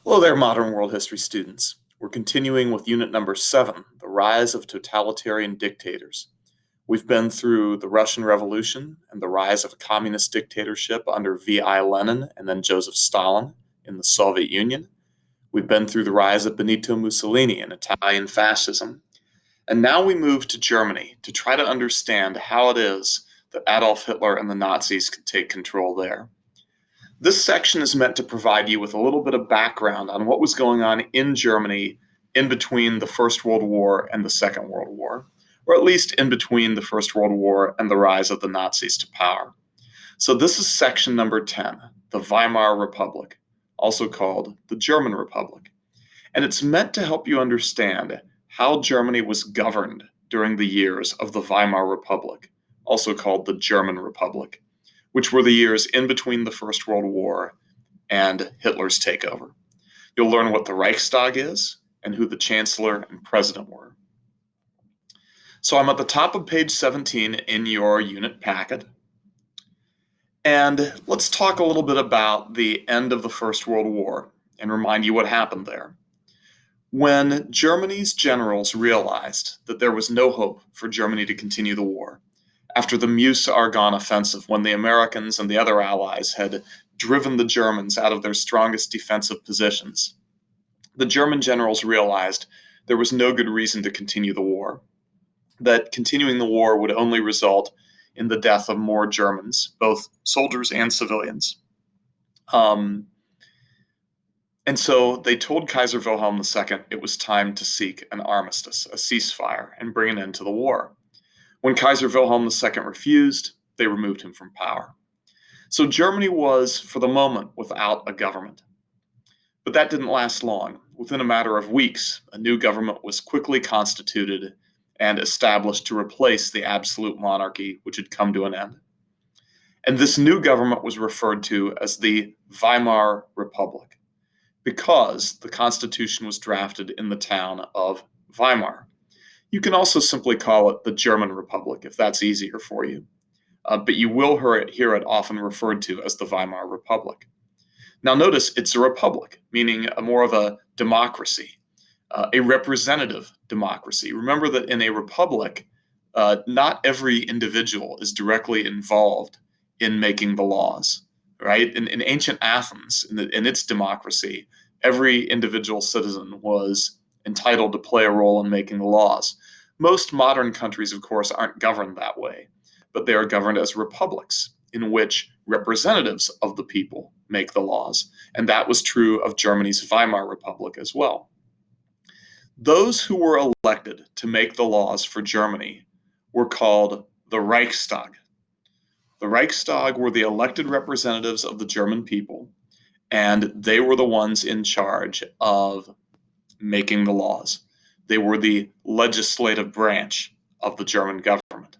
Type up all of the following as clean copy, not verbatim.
Hello there, modern world history students. We're continuing with unit number 7, the rise of totalitarian dictators. We've been through the Russian Revolution and the rise of a communist dictatorship under V.I. Lenin and then Joseph Stalin in the Soviet Union. We've been through the rise of Benito Mussolini and Italian fascism. And now we move to Germany to try to understand how it is that Adolf Hitler and the Nazis could take control there. This section is meant to provide you with a little bit of background on what was going on in Germany in between the First World War and the Second World War, or at least in between the First World War and the rise of the Nazis to power. So this is section number 10, the Weimar Republic, also called the German Republic. And it's meant to help you understand how Germany was governed during the years of the Weimar Republic, also called the German Republic, which were the years in between the First World War and Hitler's takeover. You'll learn what the Reichstag is and who the Chancellor and President were. So I'm at the top of page 17 in your unit packet. And let's talk a little bit about the end of the First World War and remind you what happened there. When Germany's generals realized that there was no hope for Germany to continue the war, after the Meuse-Argonne offensive, when the Americans and the other allies had driven the Germans out of their strongest defensive positions, the German generals realized there was no good reason to continue the war, that continuing the war would only result in the death of more Germans, both soldiers and civilians. And so they told Kaiser Wilhelm II it was time to seek an armistice, a ceasefire, and bring an end to the war. When Kaiser Wilhelm II refused, they removed him from power. So Germany was, for the moment, without a government. But that didn't last long. Within a matter of weeks, a new government was quickly constituted and established to replace the absolute monarchy which had come to an end. And this new government was referred to as the Weimar Republic because the Constitution was drafted in the town of Weimar. You can also simply call it the German Republic if that's easier for you, but you will hear it often referred to as the Weimar Republic. Now notice it's a republic, meaning more of a democracy, a representative democracy. Remember that in a republic, not every individual is directly involved in making the laws, right? In ancient Athens, in its democracy, every individual citizen was entitled to play a role in making the laws. Most modern countries, of course, aren't governed that way, but they are governed as republics in which representatives of the people make the laws. And that was true of Germany's Weimar Republic as well. Those who were elected to make the laws for Germany were called the Reichstag. The Reichstag were the elected representatives of the German people, and they were the ones in charge of making the laws. They were the legislative branch of the German government.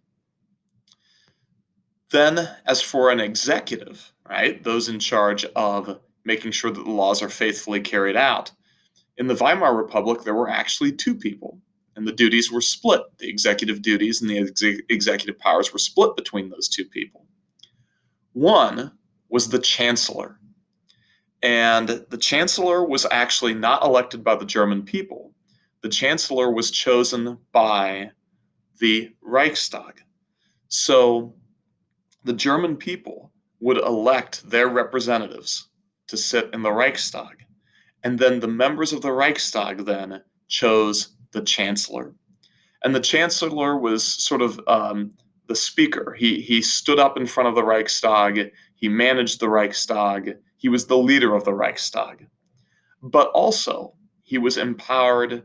Then, as for an executive, right, those in charge of making sure that the laws are faithfully carried out, in the Weimar Republic, there were actually two people, and the duties were split. The executive duties and the executive powers were split between those two people. One was the Chancellor, and the Chancellor was actually not elected by the German people. The Chancellor was chosen by the Reichstag. So the German people would elect their representatives to sit in the Reichstag. And then the members of the Reichstag then chose the Chancellor. And the Chancellor was sort of the speaker. He stood up in front of the Reichstag. He managed the Reichstag. He was the leader of the Reichstag. But also, he was empowered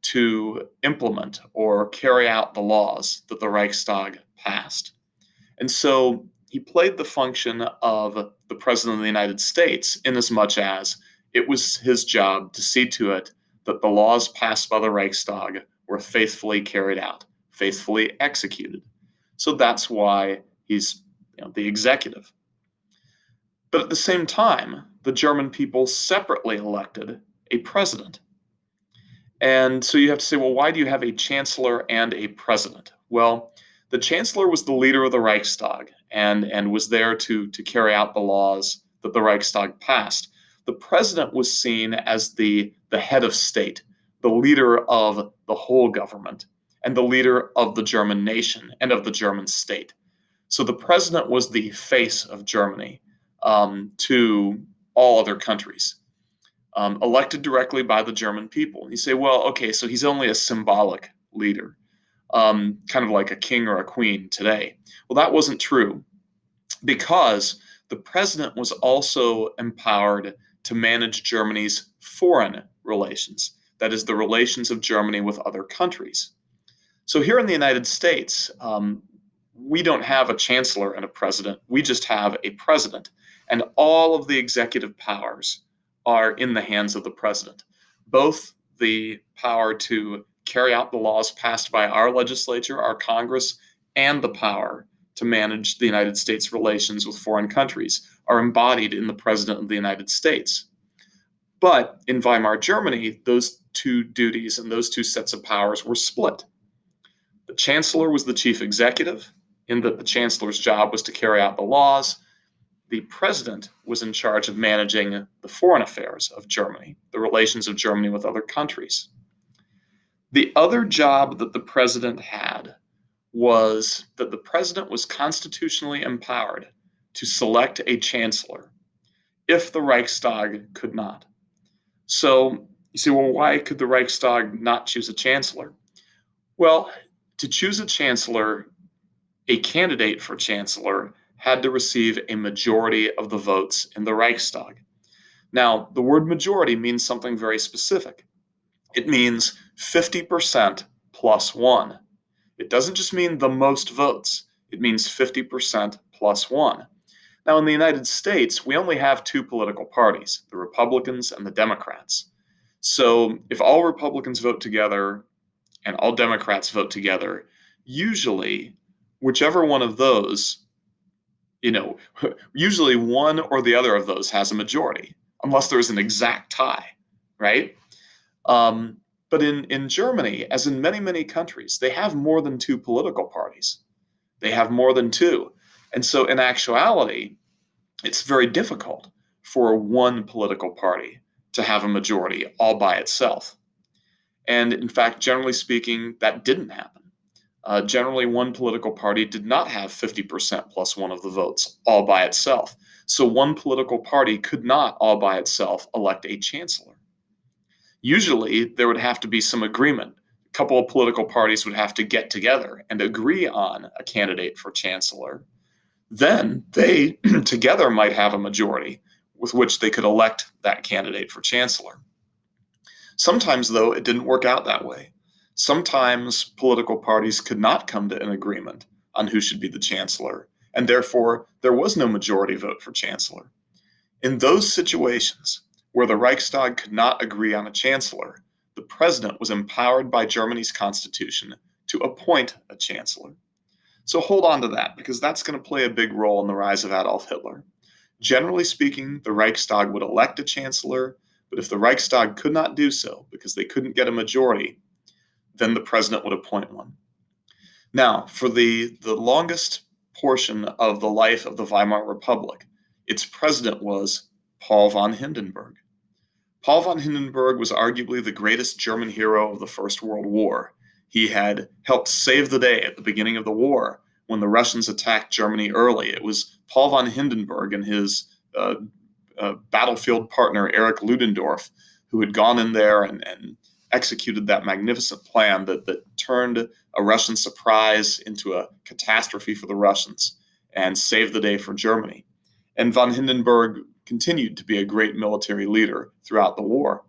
to implement or carry out the laws that the Reichstag passed. And so he played the function of the President of the United States inasmuch as it was his job to see to it that the laws passed by the Reichstag were faithfully carried out, faithfully executed. So that's why he's the executive. But at the same time, the German people separately elected a president. And so you have to say, well, why do you have a chancellor and a president? Well, the chancellor was the leader of the Reichstag and was there to carry out the laws that the Reichstag passed. the president was seen as the head of state, the leader of the whole government, and the leader of the German nation and of the German state. So the president was the face of Germany to all other countries, elected directly by the German people. You say, well, okay, so he's only a symbolic leader, kind of like a king or a queen today. Well, that wasn't true, because the president was also empowered to manage Germany's foreign relations, that is, the relations of Germany with other countries. So here in the United States, we don't have a chancellor and a president. We just have a president, and all of the executive powers are in the hands of the president, both the power to carry out the laws passed by our legislature, our Congress, and the power to manage the United States' relations with foreign countries are embodied in the President of the United States. But in Weimar Germany, those two duties and those two sets of powers were split. The Chancellor was the chief executive, in that the Chancellor's job was to carry out the laws. The President was in charge of managing the foreign affairs of Germany, the relations of Germany with other countries. The other job that the President had was that the president was constitutionally empowered to select a chancellor if the Reichstag could not. So you say, well, why could the Reichstag not choose a chancellor? Well, to choose a chancellor, a candidate for chancellor had to receive a majority of the votes in the Reichstag. Now, the word majority means something very specific. It means 50% plus one. It doesn't just mean the most votes. It means 50% plus one. Now, in the United States, we only have two political parties, the Republicans and the Democrats. So if all Republicans vote together and all Democrats vote together, usually whichever one of those, usually one or the other of those has a majority, unless there's an exact tie, right? But in Germany, as in many, many countries, they have more than two political parties. They have more than two. And so in actuality, it's very difficult for one political party to have a majority all by itself. And in fact, generally speaking, that didn't happen. Generally, one political party did not have 50% plus one of the votes all by itself. So one political party could not all by itself elect a chancellor. Usually, there would have to be some agreement. A couple of political parties would have to get together and agree on a candidate for chancellor. Then they together might have a majority with which they could elect that candidate for chancellor. Sometimes, though, it didn't work out that way. Sometimes political parties could not come to an agreement on who should be the chancellor, and therefore there was no majority vote for chancellor. In those situations where the Reichstag could not agree on a chancellor, the president was empowered by Germany's constitution to appoint a chancellor. So hold on to that, because that's going to play a big role in the rise of Adolf Hitler. Generally speaking, the Reichstag would elect a chancellor, but if the Reichstag could not do so because they couldn't get a majority, then the president would appoint one. Now, for the longest portion of the life of the Weimar Republic, its president was Paul von Hindenburg. Paul von Hindenburg was arguably the greatest German hero of the First World War. He had helped save the day at the beginning of the war when the Russians attacked Germany early. It was Paul von Hindenburg and his battlefield partner, Erich Ludendorff, who had gone in there and executed that magnificent plan that turned a Russian surprise into a catastrophe for the Russians and saved the day for Germany. And von Hindenburg continued to be a great military leader throughout the war.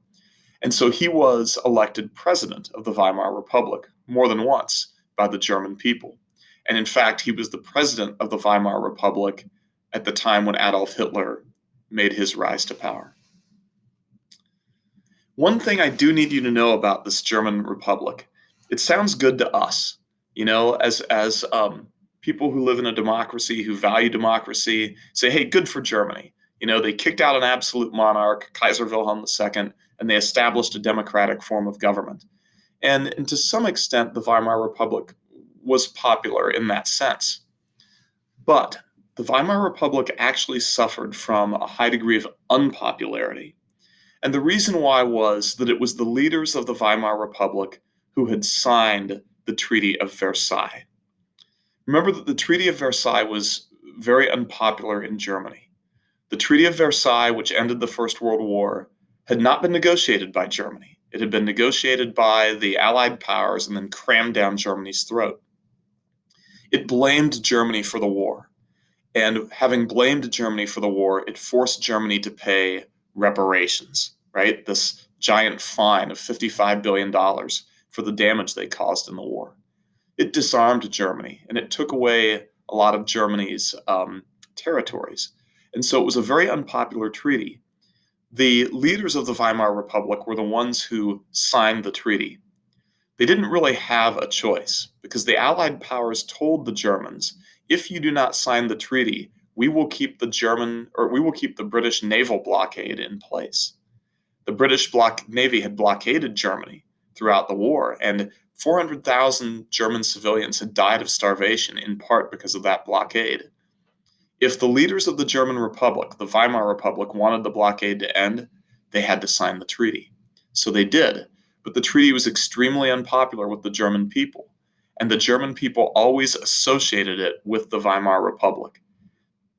And so he was elected president of the Weimar Republic more than once by the German people. And in fact, he was the president of the Weimar Republic at the time when Adolf Hitler made his rise to power. One thing I do need you to know about this German Republic, it sounds good to us, as people who live in a democracy, who value democracy, say, hey, good for Germany. They kicked out an absolute monarch, Kaiser Wilhelm II, and they established a democratic form of government. And to some extent, the Weimar Republic was popular in that sense. But the Weimar Republic actually suffered from a high degree of unpopularity. And the reason why was that it was the leaders of the Weimar Republic who had signed the Treaty of Versailles. Remember that the Treaty of Versailles was very unpopular in Germany. The Treaty of Versailles, which ended the First World War, had not been negotiated by Germany. It had been negotiated by the Allied powers and then crammed down Germany's throat. It blamed Germany for the war. And having blamed Germany for the war, it forced Germany to pay reparations, right? This giant fine of $55 billion for the damage they caused in the war. It disarmed Germany, and it took away a lot of Germany's territories. And so it was a very unpopular treaty. The leaders of the Weimar Republic were the ones who signed the treaty. They didn't really have a choice because the Allied powers told the Germans, if you do not sign the treaty, we will keep the British naval blockade in place. The British Navy had blockaded Germany throughout the war, and 400,000 German civilians had died of starvation, in part because of that blockade. If the leaders of the German Republic, the Weimar Republic, wanted the blockade to end, they had to sign the treaty. So they did, but the treaty was extremely unpopular with the German people, and the German people always associated it with the Weimar Republic.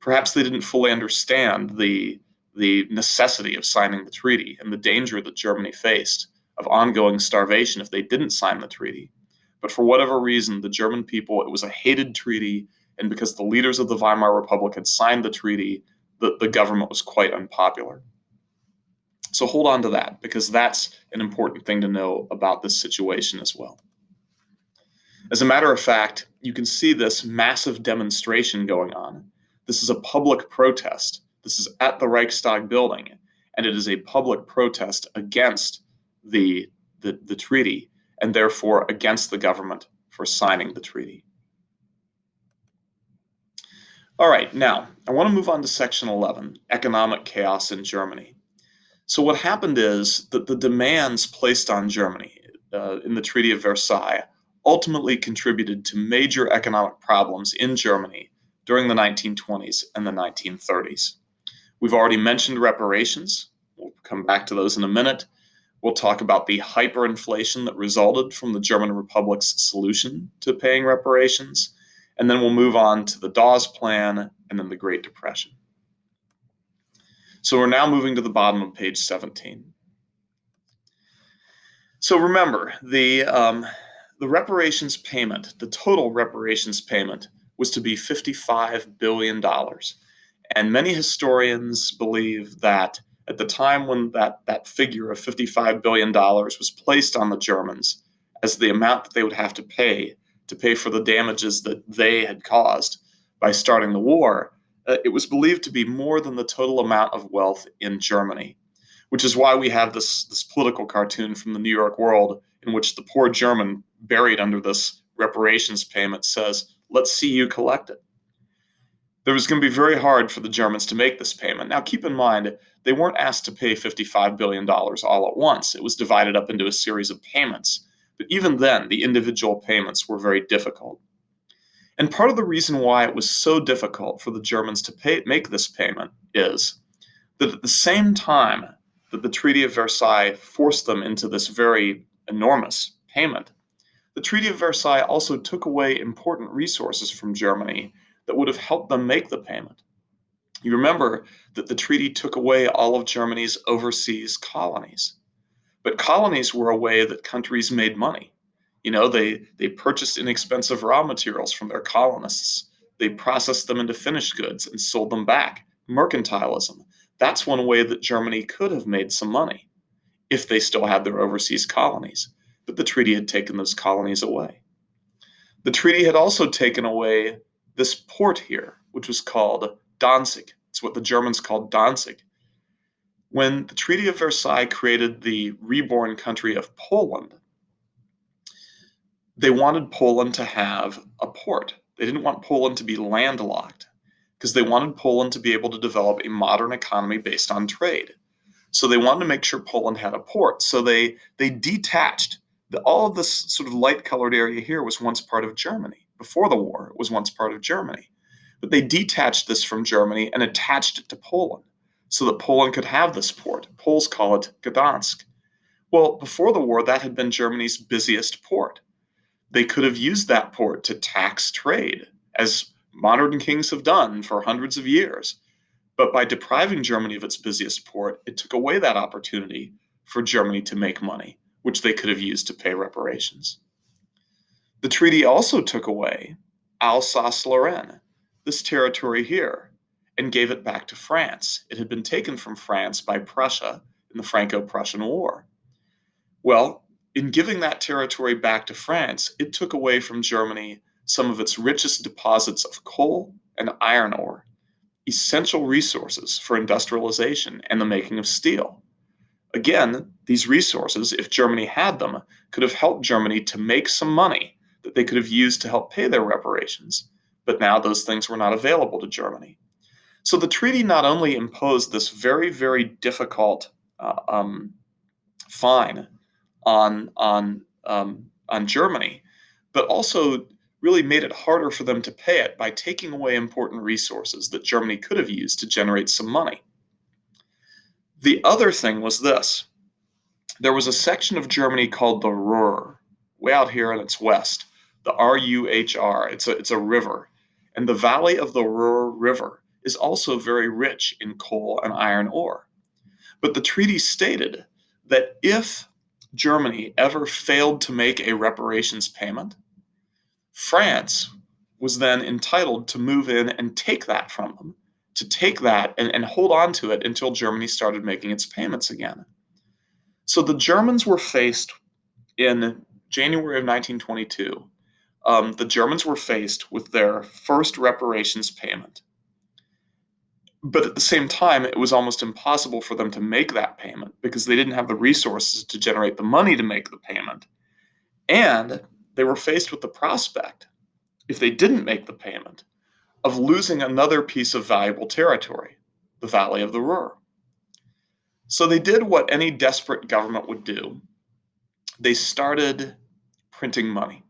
Perhaps they didn't fully understand the necessity of signing the treaty and the danger that Germany faced of ongoing starvation if they didn't sign the treaty. But for whatever reason, the German people, it was a hated treaty, and because the leaders of the Weimar Republic had signed the treaty, the government was quite unpopular. So hold on to that, because that's an important thing to know about this situation as well. As a matter of fact, you can see this massive demonstration going on. This is a public protest. This is at the Reichstag building, and it is a public protest against the treaty, and therefore against the government for signing the treaty. All right, now I want to move on to section 11, economic chaos in Germany. So what happened is that the demands placed on Germany in the Treaty of Versailles ultimately contributed to major economic problems in Germany during the 1920s and the 1930s. We've already mentioned reparations. We'll come back to those in a minute. We'll talk about the hyperinflation that resulted from the German Republic's solution to paying reparations. And then we'll move on to the Dawes Plan and then the Great Depression. So we're now moving to the bottom of page 17. So remember, the reparations payment, the total reparations payment, was to be $55 billion. And many historians believe that at the time when that figure of $55 billion was placed on the Germans as the amount that they would have to pay for the damages that they had caused by starting the war, it was believed to be more than the total amount of wealth in Germany, which is why we have this political cartoon from the New York World in which the poor German buried under this reparations payment says, "Let's see you collect it." It was going to be very hard for the Germans to make this payment. Now, keep in mind, they weren't asked to pay $55 billion all at once. It was divided up into a series of payments. But even then, the individual payments were very difficult. And part of the reason why it was so difficult for the Germans to make this payment is that at the same time that the Treaty of Versailles forced them into this very enormous payment, the Treaty of Versailles also took away important resources from Germany that would have helped them make the payment. You remember that the treaty took away all of Germany's overseas colonies. But colonies were a way that countries made money. You know, they purchased inexpensive raw materials from their colonists. They processed them into finished goods and sold them back. Mercantilism. That's one way that Germany could have made some money if they still had their overseas colonies. But the treaty had taken those colonies away. The treaty had also taken away this port here, which was called Danzig. It's what the Germans called Danzig. When the Treaty of Versailles created the reborn country of Poland, they wanted Poland to have a port. They didn't want Poland to be landlocked because they wanted Poland to be able to develop a modern economy based on trade. So they wanted to make sure Poland had a port. So they detached. All of this sort of light-colored area here was once part of Germany. Before the war, it was once part of Germany. But they detached this from Germany and attached it to Poland so that Poland could have this port. Poles call it Gdansk. Well, before the war, that had been Germany's busiest port. They could have used that port to tax trade, as modern kings have done for hundreds of years. But by depriving Germany of its busiest port, it took away that opportunity for Germany to make money, which they could have used to pay reparations. The treaty also took away Alsace-Lorraine, this territory here, and gave it back to France. It had been taken from France by Prussia in the Franco-Prussian War. Well, in giving that territory back to France, it took away from Germany some of its richest deposits of coal and iron ore, essential resources for industrialization and the making of steel. Again, these resources, if Germany had them, could have helped Germany to make some money that they could have used to help pay their reparations. But now those things were not available to Germany. So the treaty not only imposed this very, very difficult fine on Germany, but also really made it harder for them to pay it by taking away important resources that Germany could have used to generate some money. The other thing was this. There was a section of Germany called the Ruhr, way out here in its west, the Ruhr. It's a river. And the valley of the Ruhr River is also very rich in coal and iron ore. But the treaty stated that if Germany ever failed to make a reparations payment, France was then entitled to move in and take that from them, to take that and hold on to it until Germany started making its payments again. So the Germans were faced in January of 1922, the Germans were faced with their first reparations payment. But at the same time, it was almost impossible for them to make that payment because they didn't have the resources to generate the money to make the payment. And they were faced with the prospect, if they didn't make the payment, of losing another piece of valuable territory, the Valley of the Ruhr. So they did what any desperate government would do. They started printing money.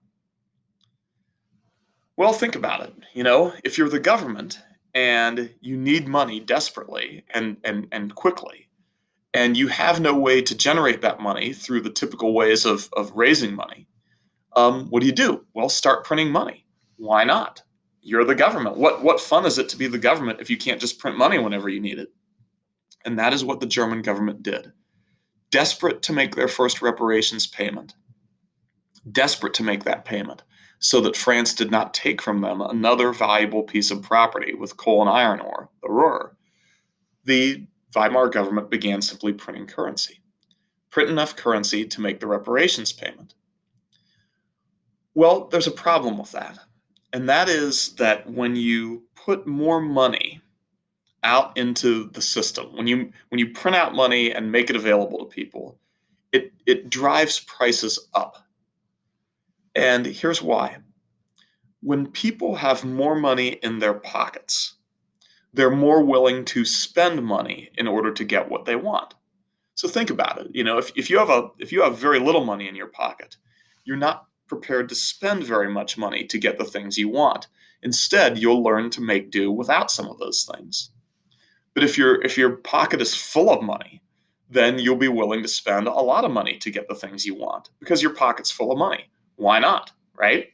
Well, think about it. If you're the government and you need money desperately and quickly, and you have no way to generate that money through the typical ways of raising money, what do? Well, start printing money. Why not? You're the government. What fun is it to be the government if you can't just print money whenever you need it? And that is what the German government did. Desperate to make their first reparations payment. Desperate to make that payment so that France did not take from them another valuable piece of property with coal and iron ore, the Ruhr. The Weimar government began simply printing currency. Print enough currency to make the reparations payment. Well, there's a problem with that. And that is that when you put more money out into the system, when you print out money and make it available to people, it drives prices up. And here's why. When people have more money in their pockets, they're more willing to spend money in order to get what they want. So think about it. If you have very little money in your pocket, you're not prepared to spend very much money to get the things you want. Instead, you'll learn to make do without some of those things. But if your pocket is full of money, then you'll be willing to spend a lot of money to get the things you want because your pocket's full of money. Why not, right?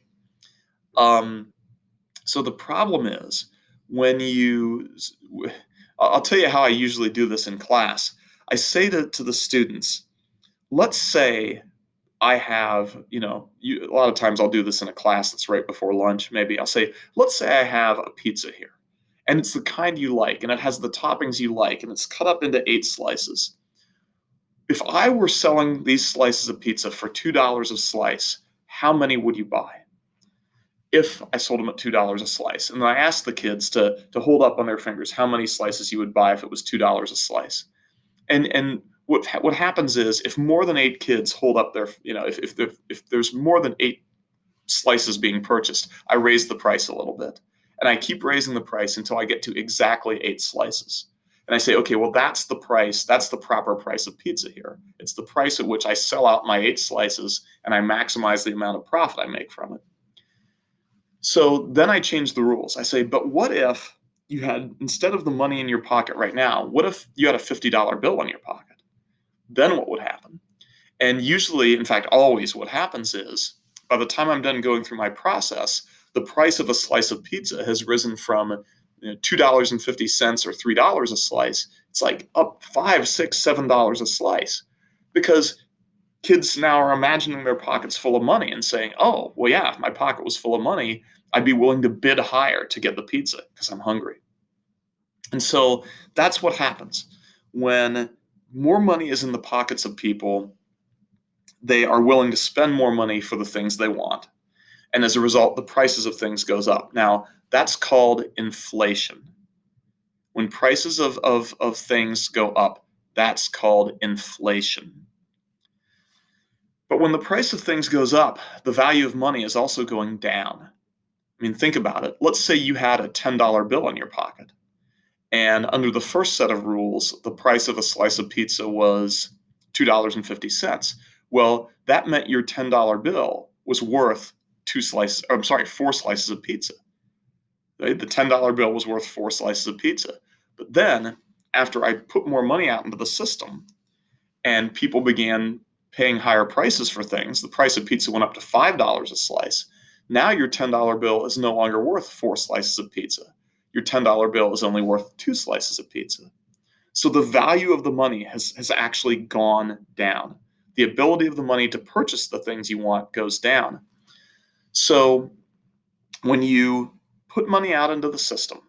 So the problem is I'll tell you how I usually do this in class. I say to the students, let's say I have, a lot of times I'll do this in a class that's right before lunch. Maybe I'll say, let's say I have a pizza here and it's the kind you like and it has the toppings you like and it's cut up into 8 slices. If I were selling these slices of pizza for $2 a slice, how many would you buy? If I sold them at $2 a slice. And then I asked the kids to hold up on their fingers how many slices you would buy if it was $2 a slice. And what happens is if more than 8 kids hold up their, if there's more than 8 slices being purchased, I raise the price a little bit. And I keep raising the price until I get to exactly 8 slices. And I say, okay, well, that's the price. That's the proper price of pizza here. It's the price at which I sell out my 8 slices and I maximize the amount of profit I make from it. So then I change the rules. I say, but what if you had, instead of the money in your pocket right now, what if you had a $50 bill in your pocket? Then what would happen? And usually, in fact, always what happens is by the time I'm done going through my process, the price of a slice of pizza has risen from $2.50 or $3 a slice. It's like up $5, $6, $7 a slice because kids now are imagining their pockets full of money and saying, oh, well, yeah, if my pocket was full of money, I'd be willing to bid higher to get the pizza because I'm hungry. And so that's what happens when more money is in the pockets of people. They are willing to spend more money for the things they want. And as a result, the prices of things goes up. Now, that's called inflation. When prices of things go up, that's called inflation. But when the price of things goes up, the value of money is also going down. I mean, think about it. Let's say you had a $10 bill in your pocket. And under the first set of rules, the price of a slice of pizza was $2.50. Well, that meant your $10 bill was worth four slices of pizza. Right? The $10 bill was worth four slices of pizza. But then, after I put more money out into the system and people began paying higher prices for things, the price of pizza went up to $5 a slice. Now your $10 bill is no longer worth four slices of pizza. Your $10 bill is only worth two slices of pizza. So the value of the money has actually gone down. The ability of the money to purchase the things you want goes down. So when you put money out into the system,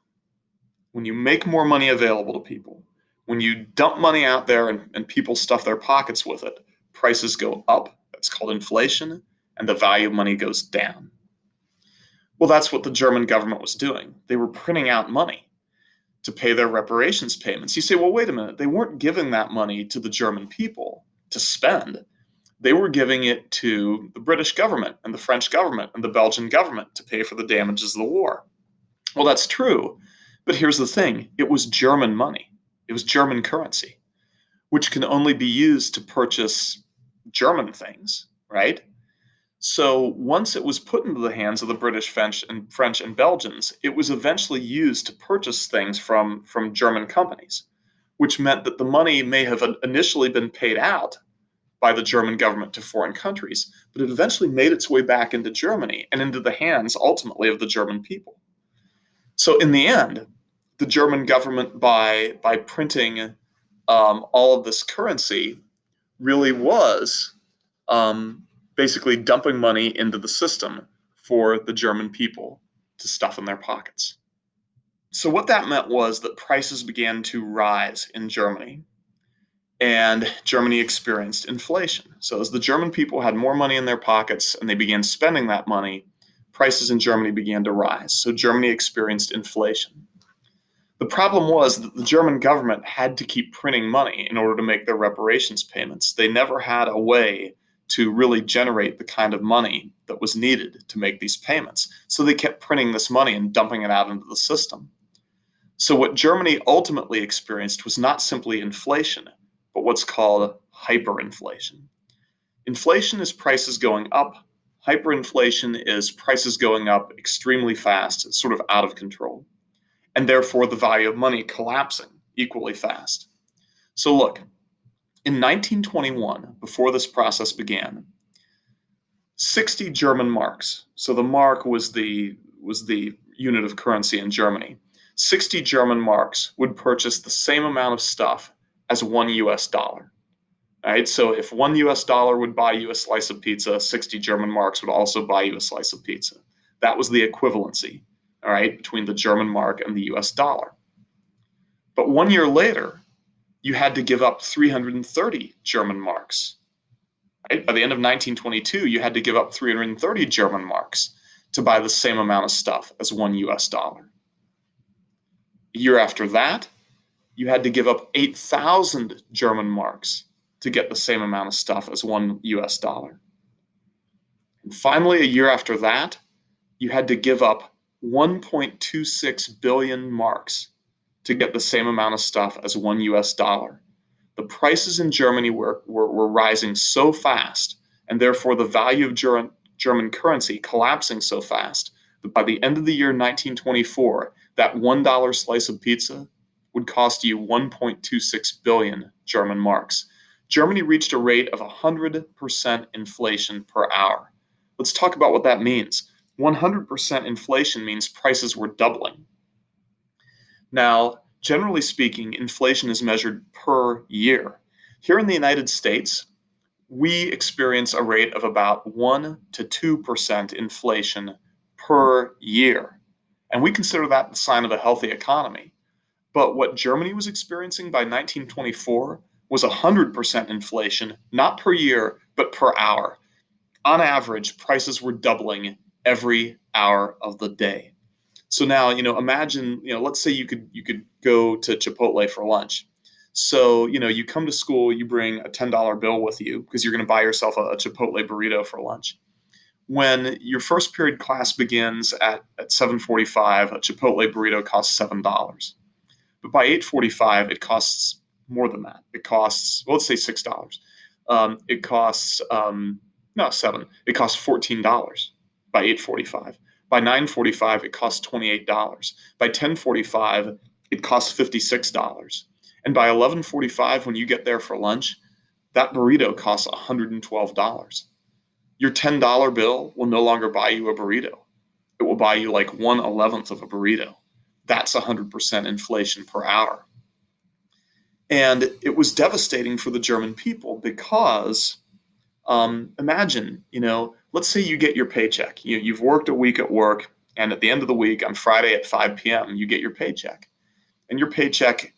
when you make more money available to people, when you dump money out there and people stuff their pockets with it, prices go up. That's called inflation, and the value of money goes down. Well, that's what the German government was doing. They were printing out money to pay their reparations payments. You say, well, wait a minute. They weren't giving that money to the German people to spend. They were giving it to the British government and the French government and the Belgian government to pay for the damages of the war. Well, that's true. But here's the thing. It was German money. It was German currency, which can only be used to purchase German things, right? So once it was put into the hands of the British, French, and Belgians, it was eventually used to purchase things from German companies, which meant that the money may have initially been paid out by the German government to foreign countries, but it eventually made its way back into Germany and into the hands, ultimately, of the German people. So in the end, the German government, by printing all of this currency, really was basically dumping money into the system for the German people to stuff in their pockets. So what that meant was that prices began to rise in Germany, and Germany experienced inflation. So as the German people had more money in their pockets and they began spending that money, prices in Germany began to rise. So Germany experienced inflation. The problem was that the German government had to keep printing money in order to make their reparations payments. They never had a way to really generate the kind of money that was needed to make these payments. So they kept printing this money and dumping it out into the system. So what Germany ultimately experienced was not simply inflation, but what's called hyperinflation. Inflation is prices going up. Hyperinflation is prices going up extremely fast. It's sort of out of control. And therefore the value of money collapsing equally fast. So look, in 1921, before this process began, 60 German marks, so the mark was the unit of currency in Germany, 60 German marks would purchase the same amount of stuff as $1 US. Right? So if $1 US would buy you a slice of pizza, 60 German marks would also buy you a slice of pizza. That was the equivalency, all right, between the German mark and the US dollar. But 1 year later, you had to give up 330 German marks. Right? By the end of 1922, you had to give up 330 German marks to buy the same amount of stuff as $1 US. A year after that, you had to give up 8,000 German marks to get the same amount of stuff as $1 US. And finally, a year after that, you had to give up 1.26 billion marks to get the same amount of stuff as $1 US. The prices in Germany were rising so fast, and therefore the value of German currency collapsing so fast, By the end of the year 1924, that $1 slice of pizza would cost you 1.26 billion German marks. Germany reached a rate of 100% inflation per hour. Let's talk about what that means. 100% inflation means prices were doubling. Now, generally speaking, inflation is measured per year. Here in the United States, we experience a rate of about 1 to 2% inflation per year. And we consider that the sign of a healthy economy. But what Germany was experiencing by 1924 was 100% inflation, not per year, but per hour. On average, prices were doubling every hour of the day. So now, imagine, let's say you could go to Chipotle for lunch. So, you come to school, you bring a $10 bill with you because you're going to buy yourself a Chipotle burrito for lunch. When your first period class begins at 7:45, a Chipotle burrito costs $7. But by 8:45, it costs more than that. It costs, well, let's say $6. It costs, no, 7. It costs $14 by 8:45. By 9:45, it costs $28. By 10:45, it costs $56. And by 11:45, when you get there for lunch, that burrito costs $112. Your $10 bill will no longer buy you a burrito. It will buy you like 1/11th of a burrito. That's 100% inflation per hour. And it was devastating for the German people because imagine, let's say you get your paycheck. You've worked a week at work, and at the end of the week, on Friday at 5 p.m., you get your paycheck. And your paycheck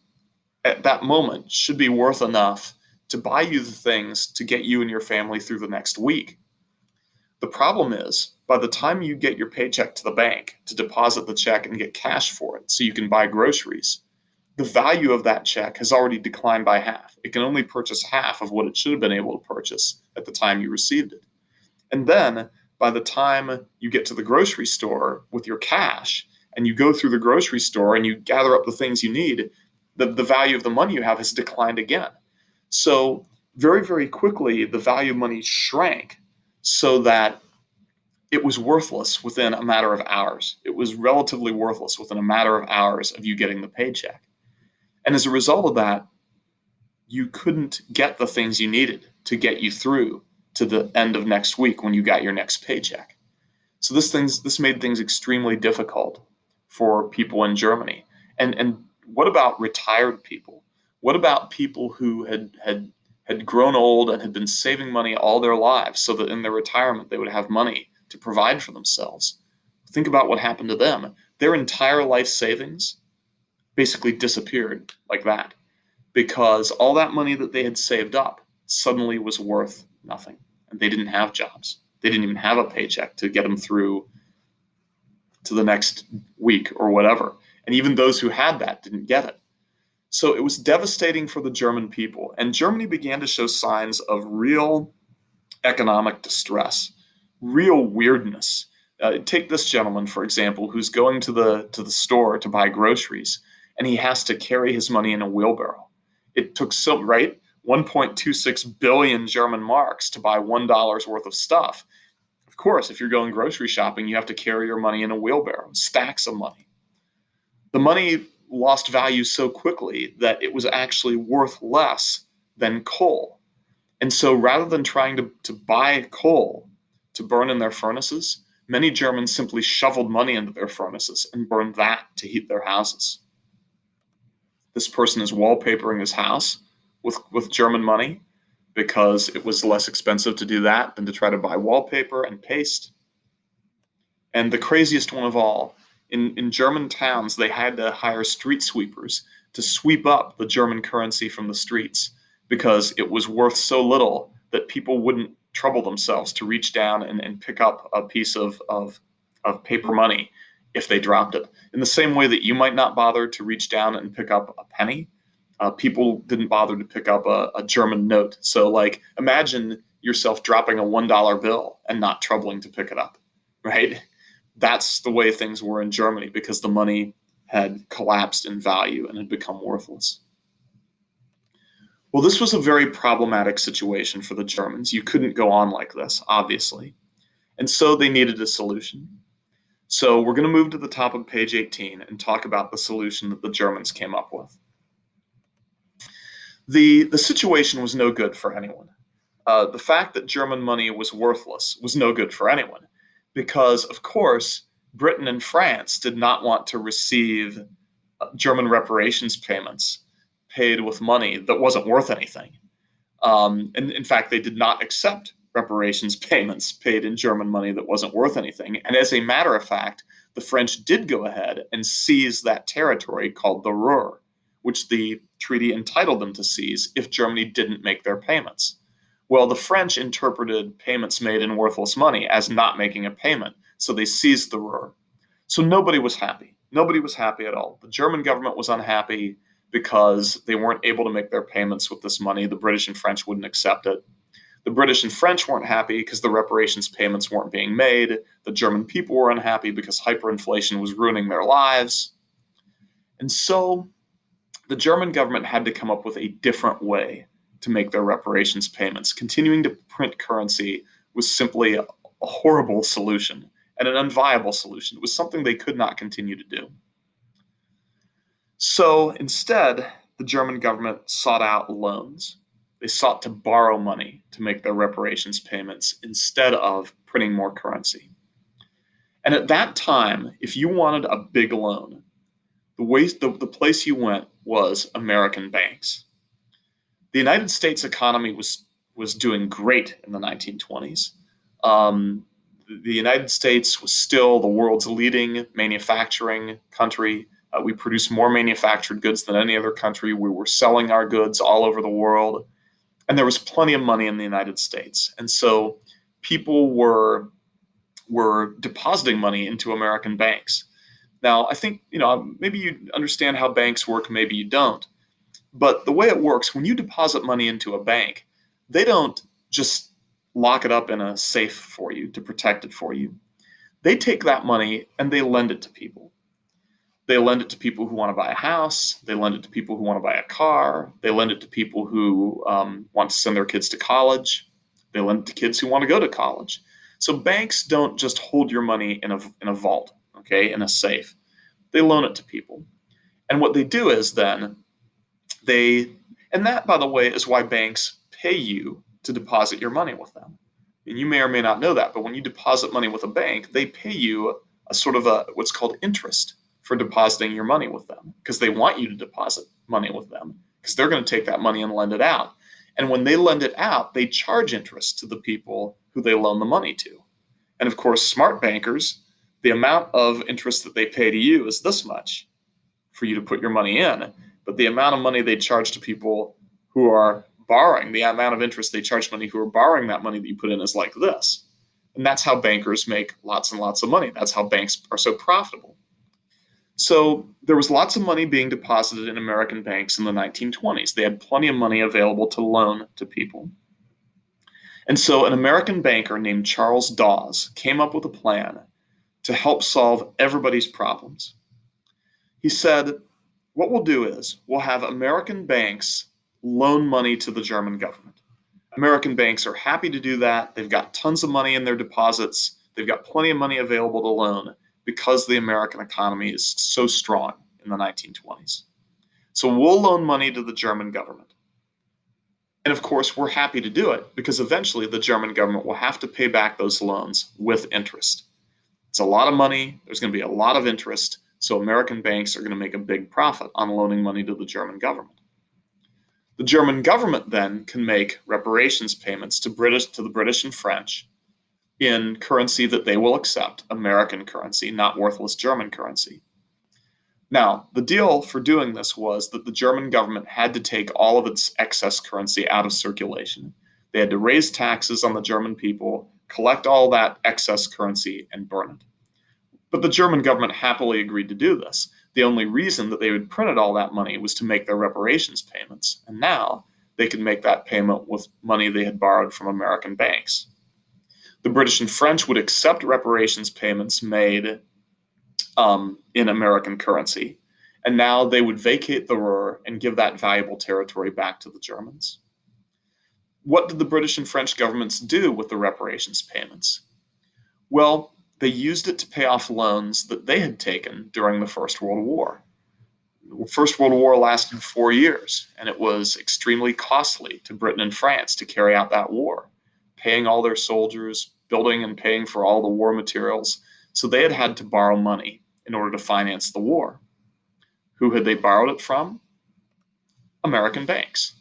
at that moment should be worth enough to buy you the things to get you and your family through the next week. The problem is, by the time you get your paycheck to the bank to deposit the check and get cash for it so you can buy groceries, the value of that check has already declined by half. It can only purchase half of what it should have been able to purchase at the time you received it. And then, by the time you get to the grocery store with your cash, and you go through the grocery store and you gather up the things you need, the value of the money you have has declined again. So very, very quickly, the value of money shrank so that it was worthless within a matter of hours. It was relatively worthless within a matter of hours of you getting the paycheck. And as a result of that, you couldn't get the things you needed to get you through to the end of next week when you got your next paycheck. So this made things extremely difficult for people in Germany. And what about retired people? What about people who had grown old and had been saving money all their lives so that in their retirement they would have money to provide for themselves? Think about what happened to them. Their entire life savings basically disappeared like that because all that money that they had saved up suddenly was worth nothing. And they didn't have jobs. They didn't even have a paycheck to get them through to the next week or whatever. And even those who had that didn't get it. So it was devastating for the German people. And Germany began to show signs of real economic distress, real weirdness. Take this gentleman, for example, who's going to the store to buy groceries, and he has to carry his money in a wheelbarrow. It took 1.26 billion German marks to buy $1 worth of stuff. Of course, if you're going grocery shopping, you have to carry your money in a wheelbarrow, stacks of money. The money lost value so quickly that it was actually worth less than coal. And so rather than trying to buy coal to burn in their furnaces, many Germans simply shoveled money into their furnaces and burned that to heat their houses. This person is wallpapering his house with German money because it was less expensive to do that than to try to buy wallpaper and paste. And the craziest one of all, in German towns, they had to hire street sweepers to sweep up the German currency from the streets because it was worth so little that people wouldn't trouble themselves to reach down and pick up a piece of paper money if they dropped it. In the same way that you might not bother to reach down and pick up a penny, people didn't bother to pick up a German note. So imagine yourself dropping a $1 bill and not troubling to pick it up, right? That's the way things were in Germany because the money had collapsed in value and had become worthless. Well, this was a very problematic situation for the Germans. You couldn't go on like this, obviously. And so they needed a solution. So we're going to move to the top of page 18 and talk about the solution that the Germans came up with. The situation was no good for anyone. The fact that German money was worthless was no good for anyone because, of course, Britain and France did not want to receive German reparations payments paid with money that wasn't worth anything. And in fact, they did not accept reparations payments paid in German money that wasn't worth anything. And as a matter of fact, the French did go ahead and seize that territory called the Ruhr, which the treaty entitled them to seize if Germany didn't make their payments. Well, the French interpreted payments made in worthless money as not making a payment, so they seized the Ruhr. So nobody was happy. Nobody was happy at all. The German government was unhappy because they weren't able to make their payments with this money. The British and French wouldn't accept it. The British and French weren't happy because the reparations payments weren't being made. The German people were unhappy because hyperinflation was ruining their lives. And so the German government had to come up with a different way to make their reparations payments. Continuing to print currency was simply a horrible solution and an unviable solution. It was something they could not continue to do. So instead, the German government sought out loans. They sought to borrow money to make their reparations payments instead of printing more currency. And at that time, if you wanted a big loan, the place you went was American banks. The United States economy was doing great in the 1920s. The United States was still the world's leading manufacturing country. We produced more manufactured goods than any other country. We were selling our goods all over the world. And there was plenty of money in the United States. And so people were depositing money into American banks. Now, I think, maybe you understand how banks work, maybe you don't. But the way it works, when you deposit money into a bank, they don't just lock it up in a safe for you to protect it for you. They take that money and they lend it to people. They lend it to people who want to buy a house. They lend it to people who want to buy a car. They lend it to people who want to send their kids to college. They lend it to kids who want to go to college. So banks don't just hold your money in a vault, okay, in a safe. They loan it to people. And what they do is then and that, by the way, is why banks pay you to deposit your money with them. And you may or may not know that, but when you deposit money with a bank, they pay you a sort of what's called interest for depositing your money with them, because they want you to deposit money with them, because they're going to take that money and lend it out. And when they lend it out, they charge interest to the people who they loan the money to. And of course, smart bankers, the amount of interest that they pay to you is this much for you to put your money in. But the amount of money they charge to people who are borrowing, the amount of interest they charge money who are borrowing that money that you put in is like this. And that's how bankers make lots and lots of money. That's how banks are so profitable. So there was lots of money being deposited in American banks in the 1920s. They had plenty of money available to loan to people. And so an American banker named Charles Dawes came up with a plan to help solve everybody's problems. He said, what we'll do is we'll have American banks loan money to the German government. American banks are happy to do that. They've got tons of money in their deposits. They've got plenty of money available to loan because the American economy is so strong in the 1920s. So we'll loan money to the German government. And of course, we're happy to do it because eventually the German government will have to pay back those loans with interest. It's a lot of money. There's going to be a lot of interest. So American banks are going to make a big profit on loaning money to the German government. The German government then can make reparations payments to the British and French in currency that they will accept, American currency, not worthless German currency. Now, the deal for doing this was that the German government had to take all of its excess currency out of circulation. They had to raise taxes on the German people, collect all that excess currency, and burn it. But the German government happily agreed to do this. The only reason that they had printed all that money was to make their reparations payments. And now they could make that payment with money they had borrowed from American banks. The British and French would accept reparations payments made in American currency. And now they would vacate the Ruhr and give that valuable territory back to the Germans. What did the British and French governments do with the reparations payments? Well, they used it to pay off loans that they had taken during the First World War. The First World War lasted 4 years, and it was extremely costly to Britain and France to carry out that war, paying all their soldiers, building and paying for all the war materials. So they had had to borrow money in order to finance the war. Who had they borrowed it from? American banks.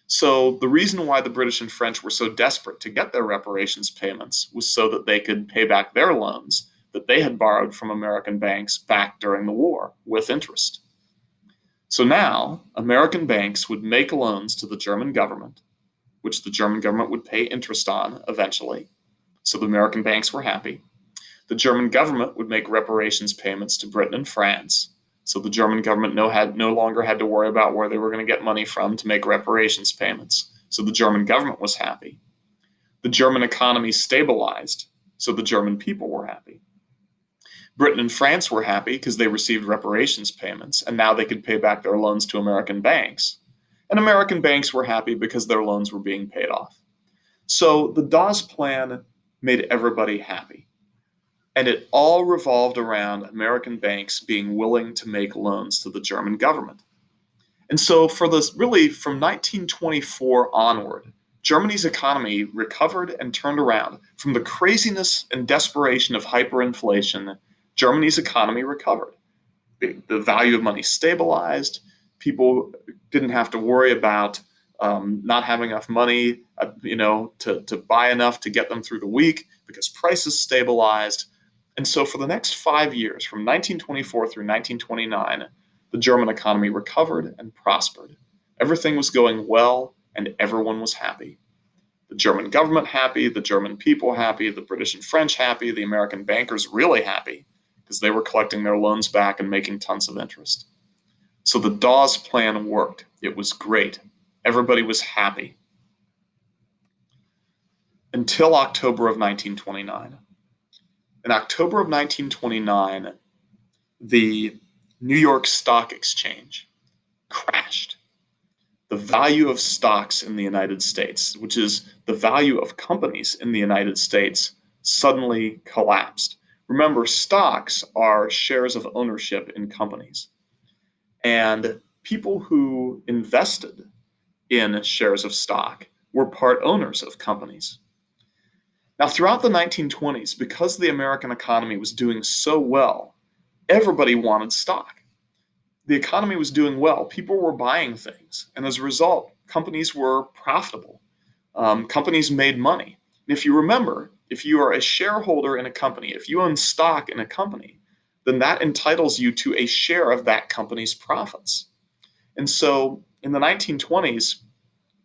So the reason why the British and French were so desperate to get their reparations payments was so that they could pay back their loans that they had borrowed from American banks back during the war with interest. So now American banks would make loans to the German government, which the German government would pay interest on eventually. So the American banks were happy. The German government would make reparations payments to Britain and France. So the German government no longer had to worry about where they were going to get money from to make reparations payments. So the German government was happy. The German economy stabilized, so the German people were happy. Britain and France were happy because they received reparations payments, and now they could pay back their loans to American banks. And American banks were happy because their loans were being paid off. So the Dawes Plan made everybody happy. And it all revolved around American banks being willing to make loans to the German government. And so from 1924 onward, Germany's economy recovered and turned around. From the craziness and desperation of hyperinflation, Germany's economy recovered. The value of money stabilized. People didn't have to worry about not having enough money, to buy enough to get them through the week because prices stabilized. And so for the next 5 years, from 1924 through 1929, the German economy recovered and prospered. Everything was going well, and everyone was happy. The German government happy, the German people happy, the British and French happy, the American bankers really happy, because they were collecting their loans back and making tons of interest. So the Dawes Plan worked. It was great. Everybody was happy. Until October of 1929. In October of 1929, the New York Stock Exchange crashed. The value of stocks in the United States, which is the value of companies in the United States, suddenly collapsed. Remember, stocks are shares of ownership in companies. And people who invested in shares of stock were part owners of companies. Now, throughout the 1920s, because the American economy was doing so well, everybody wanted stock. The economy was doing well. People were buying things. And as a result, companies were profitable. Companies made money. And if you remember, if you are a shareholder in a company, if you own stock in a company, then that entitles you to a share of that company's profits. And so in the 1920s,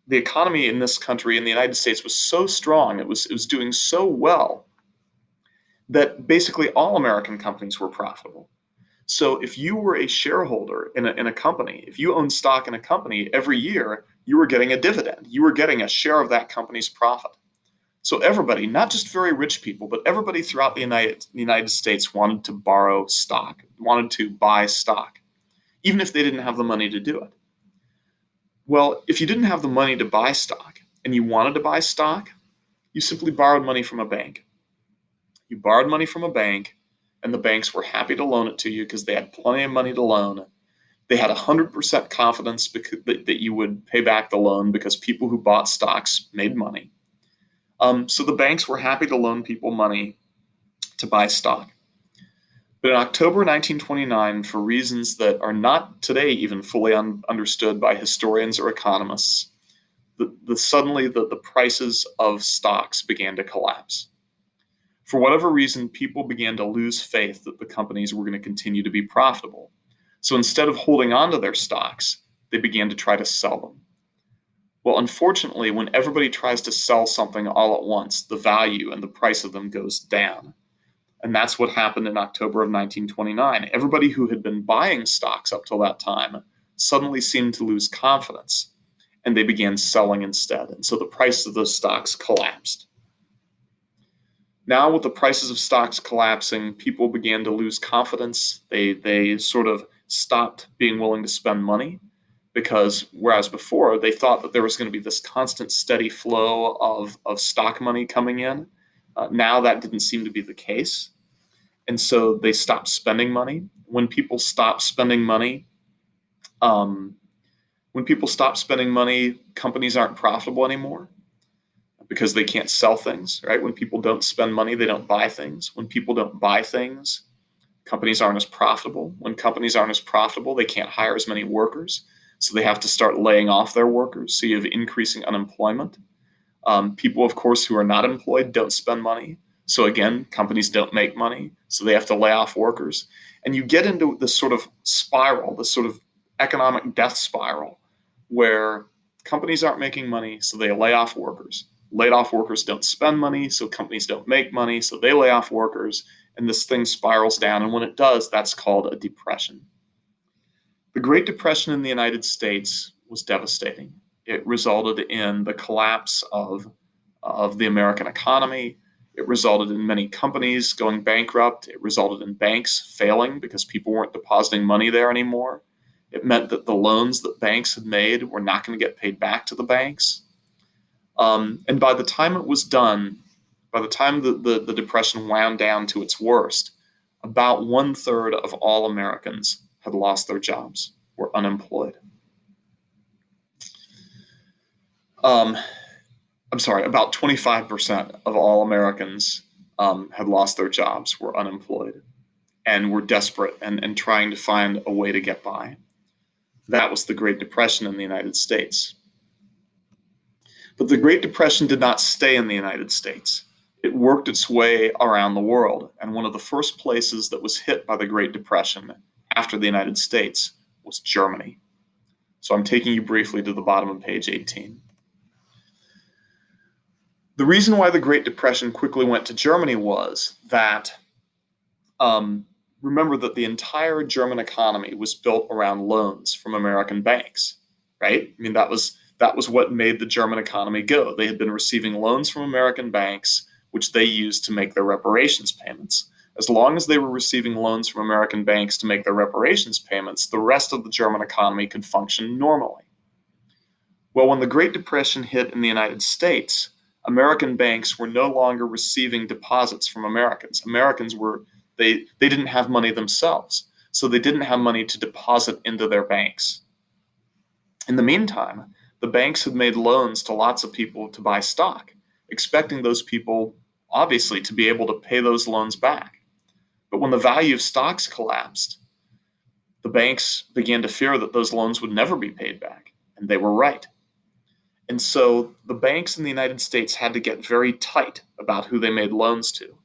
the economy in this country, in the United States, was so strong, it was doing so well, that basically all American companies were profitable. So if you were a shareholder in a company, if you owned stock in a company, every year you were getting a dividend. You were getting a share of that company's profit. So everybody, not just very rich people, but everybody throughout the United States wanted to borrow stock, wanted to buy stock, even if they didn't have the money to do it. Well, if you didn't have the money to buy stock and you wanted to buy stock, you simply borrowed money from a bank. You borrowed money from a bank, and the banks were happy to loan it to you because they had plenty of money to loan. They had 100% confidence that you would pay back the loan because people who bought stocks made money. So the banks were happy to loan people money to buy stock. But in October 1929, for reasons that are not today even fully understood by historians or economists, suddenly the prices of stocks began to collapse. For whatever reason, people began to lose faith that the companies were going to continue to be profitable. So instead of holding on to their stocks, they began to try to sell them. Well, unfortunately, when everybody tries to sell something all at once, the value and the price of them goes down. And that's what happened in October of 1929. Everybody who had been buying stocks up till that time suddenly seemed to lose confidence, and they began selling instead. And so the price of those stocks collapsed. Now, with the prices of stocks collapsing, people began to lose confidence. They sort of stopped being willing to spend money, because whereas before they thought that there was going to be this constant steady flow of stock money coming in, now that didn't seem to be the case. And so they stopped spending money. When people stop spending money, um, companies aren't profitable anymore because they can't sell things, right? When people don't spend money, they don't buy things. When people don't buy things, companies aren't as profitable. When companies aren't as profitable, they can't hire as many workers. So they have to start laying off their workers. So you have increasing unemployment. People, of course, who are not employed don't spend money. So again, companies don't make money. So they have to lay off workers. And you get into this sort of spiral, this sort of economic death spiral, where companies aren't making money, so they lay off workers. Laid off workers don't spend money, so companies don't make money, so they lay off workers, and this thing spirals down. And when it does, that's called a depression. The Great Depression in the United States was devastating. It resulted in the collapse of the American economy. It resulted in many companies going bankrupt. It resulted in banks failing because people weren't depositing money there anymore. It meant that the loans that banks had made were not going to get paid back to the banks. And by the time it was done, by the time the Depression wound down to its worst, about 1/3 of all Americans had lost their jobs, were unemployed. I'm sorry, about 25% of all Americans had lost their jobs, were unemployed, and were desperate and trying to find a way to get by. That was the Great Depression in the United States. But the Great Depression did not stay in the United States. It worked its way around the world, and one of the first places that was hit by the Great Depression after the United States was Germany. So I'm taking you briefly to the bottom of page 18. The reason why the Great Depression quickly went to Germany was that, remember that the entire German economy was built around loans from American banks, right? I mean, that was what made the German economy go. They had been receiving loans from American banks, which they used to make their reparations payments. As long as they were receiving loans from American banks to make their reparations payments, the rest of the German economy could function normally. Well, when the Great Depression hit in the United States, American banks were no longer receiving deposits from Americans. They didn't have money themselves, so they didn't have money to deposit into their banks. In the meantime, the banks had made loans to lots of people to buy stock, expecting those people, obviously, to be able to pay those loans back. But when the value of stocks collapsed, the banks began to fear that those loans would never be paid back, and they were right. And so the banks in the United States had to get very tight about who they made loans to.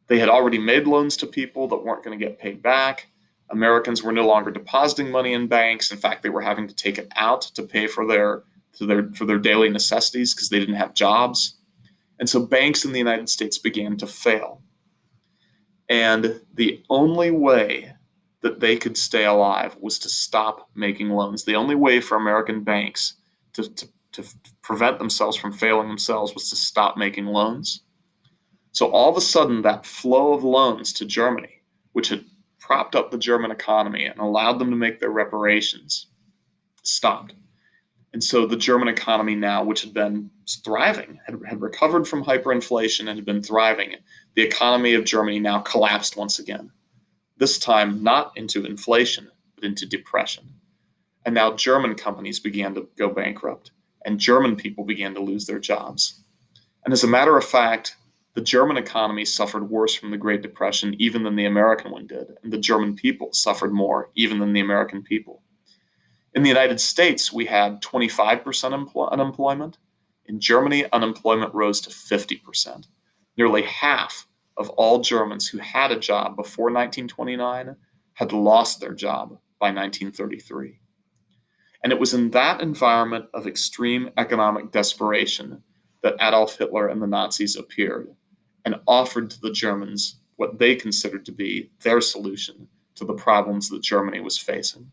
They had already made loans to people that weren't going to get paid back. Americans were no longer depositing money in banks. In fact, they were having to take it out to pay for their daily necessities because they didn't have jobs. And so banks in the United States began to fail. And the only way that they could stay alive was to stop making loans. The only way for American banks to prevent themselves from failing themselves was to stop making loans. So all of a sudden, that flow of loans to Germany, which had propped up the German economy and allowed them to make their reparations, stopped. And so the German economy now, which had been thriving, had recovered from hyperinflation and had been thriving, the economy of Germany now collapsed once again. This time not into inflation, but into depression. And now German companies began to go bankrupt, and German people began to lose their jobs. And as a matter of fact, the German economy suffered worse from the Great Depression even than the American one did, and the German people suffered more even than the American people. In the United States, we had 25% unemployment. In Germany, unemployment rose to 50%. Nearly half of all Germans who had a job before 1929 had lost their job by 1933. And it was in that environment of extreme economic desperation that Adolf Hitler and the Nazis appeared and offered to the Germans what they considered to be their solution to the problems that Germany was facing.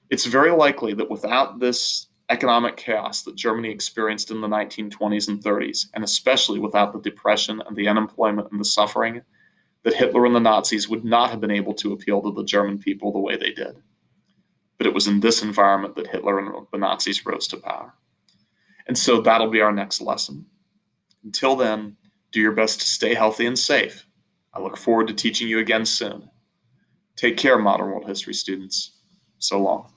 It's very likely that without this economic chaos that Germany experienced in the 1920s and 30s, and especially without the depression and the unemployment and the suffering, that Hitler and the Nazis would not have been able to appeal to the German people the way they did. But it was in this environment that Hitler and the Nazis rose to power. And so that'll be our next lesson. Until then, do your best to stay healthy and safe. I look forward to teaching you again soon. Take care, modern world history students. So long.